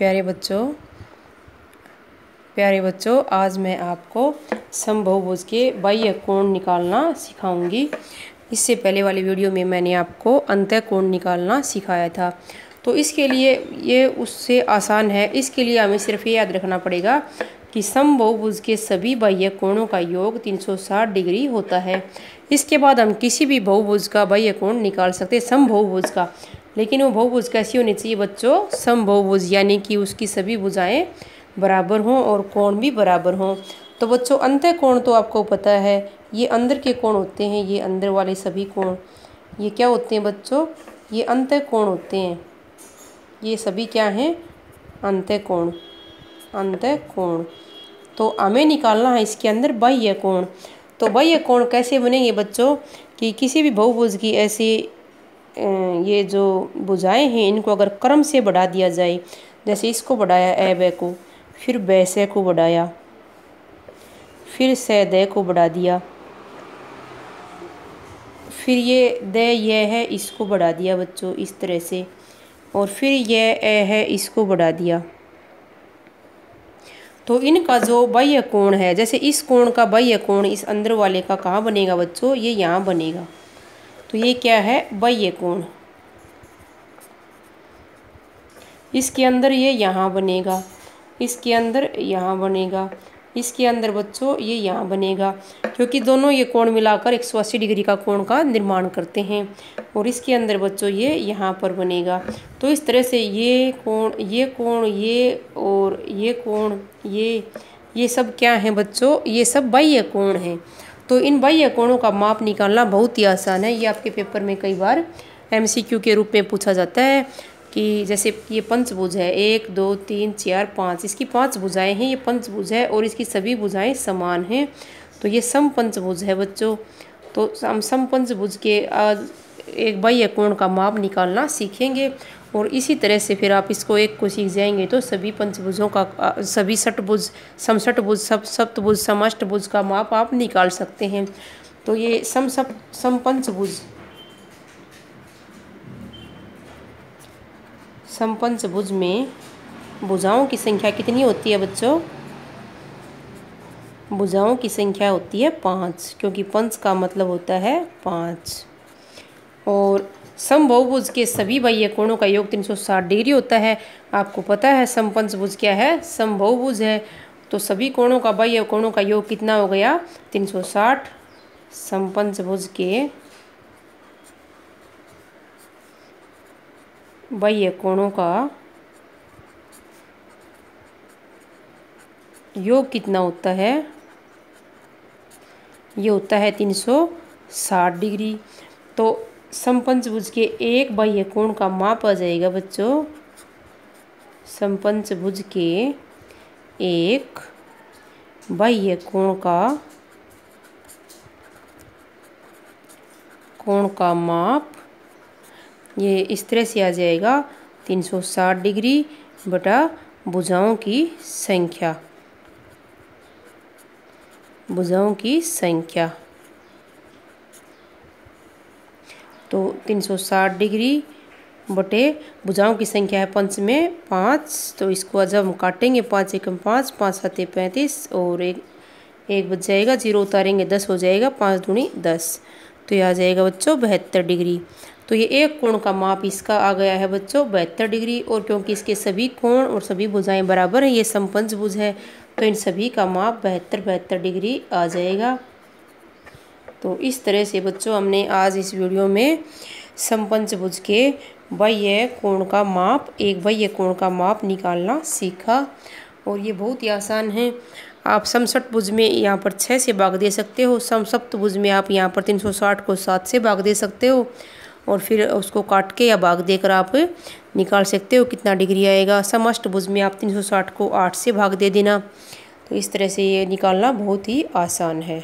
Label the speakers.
Speaker 1: प्यारे बच्चों आज मैं आपको समबहुभुज के बाह्य कोण निकालना सिखाऊंगी। इससे पहले वाली वीडियो में मैंने आपको अंतः कोण निकालना सिखाया था, तो इसके लिए ये उससे आसान है। इसके लिए हमें सिर्फ ये याद रखना पड़ेगा कि समबहुभुज के सभी बाह्य कोणों का योग 360 डिग्री होता है। इसके बाद हम किसी भी बहुभुज का बाह्य कोण निकाल सकते हैं, समबहुभुज का। लेकिन वो बहुभुज कैसी होनी चाहिए बच्चों? समबहुभुज, यानी कि उसकी सभी भुजाएं बराबर हों और कोण भी बराबर हों। तो बच्चों अंतः कोण तो आपको पता है, ये अंदर के कोण होते हैं। ये अंदर वाले सभी कोण ये क्या होते हैं बच्चों? ये अंतः कोण होते हैं। ये सभी क्या हैं? अंतः कोण। अंतः कोण तो हमें निकालना है इसके अंदर बाह्य कोण। तो बाह्य कोण कैसे बनेंगे बच्चों? कि किसी भी बहुभुज की ऐसी ये जो भुजाएं हैं इनको अगर क्रम से बढ़ा दिया जाए, जैसे इसको बढ़ाया ए ब को, फिर ब से को बढ़ाया, फिर से द को बढ़ा दिया, फिर ये द ये है इसको बढ़ा दिया बच्चों इस तरह से, और फिर ये ए है इसको बढ़ा दिया। तो इनका जो बाह्य कोण है, जैसे इस कोण का बाह्य कोण इस अंदर वाले का कहाँ बनेगा बच्चों? ये यहाँ बनेगा। तो ये क्या है? बाह्य कोण। इसके अंदर ये यहाँ बनेगा, इसके अंदर यहाँ बनेगा, इसके अंदर बच्चों ये यहाँ बनेगा, क्योंकि दोनों ये कोण मिलाकर 180 डिग्री का कोण का निर्माण करते हैं। और इसके अंदर बच्चों ये यहाँ पर बनेगा। तो इस तरह से ये कोण, ये कोण, ये और ये कोण, ये सब क्या हैं बच्चों? ये सब बाह्य कोण हैं। तो इन बाह्य कोणों का माप निकालना बहुत ही आसान है। ये आपके पेपर में कई बार MCQ के रूप में पूछा जाता है कि जैसे ये पंचभुज है, 1 2 3 4 5, इसकी 5 भुजाएं हैं, ये पंचभुज है और इसकी सभी भुजाएं समान हैं। तो ये समपंचभुज है बच्चों। तो हम समपंचभुज के आज एक बाह्य कोण का माप निकालना सीखेंगे, और इसी तरह से फिर आप इसको एक को सीख जाएंगे तो सभी पंचभुजों का, सभी षटभुज, समषटभुज, सप्तभुज, समष्टभुज का माप आप निकाल सकते हैं। तो ये समपंचभुज में भुजाओं की संख्या कितनी होती है बच्चों? भुजाओं की संख्या होती है 5, क्योंकि पंच का मतलब होता है 5। और समबहुभुज के सभी बाह्य कोणों का योग 360 डिग्री होता है। आपको पता है समपंचभुज क्या है? समबहुभुज है। तो सभी कोणों का, बाह्य कोणों का योग कितना हो गया? 360। समपंचभुज के बाह्य कोणों का योग कितना होता है? ये होता है 360 डिग्री। तो समपंचभुज के एक बाह्य कोण का माप आ जाएगा बच्चों, समपंचभुज के एक बाह्य कोण का माप ये इस तरह से आ जाएगा 360 डिग्री बटा भुजाओं की संख्या। भुजाओं की संख्या तो 360 डिग्री बटे भुजाओं की संख्या है पंच में 5। तो इसको जब हम काटेंगे 5 एकम 5, 5 7 35, और एक बच जाएगा, 0 उतारेंगे 10 हो जाएगा, 5 दूनी 10। तो ये आ जाएगा बच्चों 72 डिग्री। तो ये एक कोण का माप इसका आ गया है बच्चों 72 डिग्री। और क्योंकि इसके सभी कोण और सभी भुजाएं बराबर हैं, ये समपंचभुज है, तो इन सभी का माप 72 बाई आ जाएगा। तो इस तरह से बच्चों हमने आज इस वीडियो में समपंचभुज के बाह्य कोण का माप, एक बाह्य कोण का माप निकालना सीखा। और ये बहुत ही आसान है। आप समषटभुज में यहाँ पर 6 से भाग दे सकते हो, समसप्तभुज में आप यहाँ पर 360 को 7 से भाग दे सकते हो, और फिर उसको काट के या भाग देकर आप निकाल सकते हो कितना डिग्री आएगा। समअष्टभुज में आप 360 को 8 से भाग दे देना। तो इस तरह से ये निकालना बहुत ही आसान है।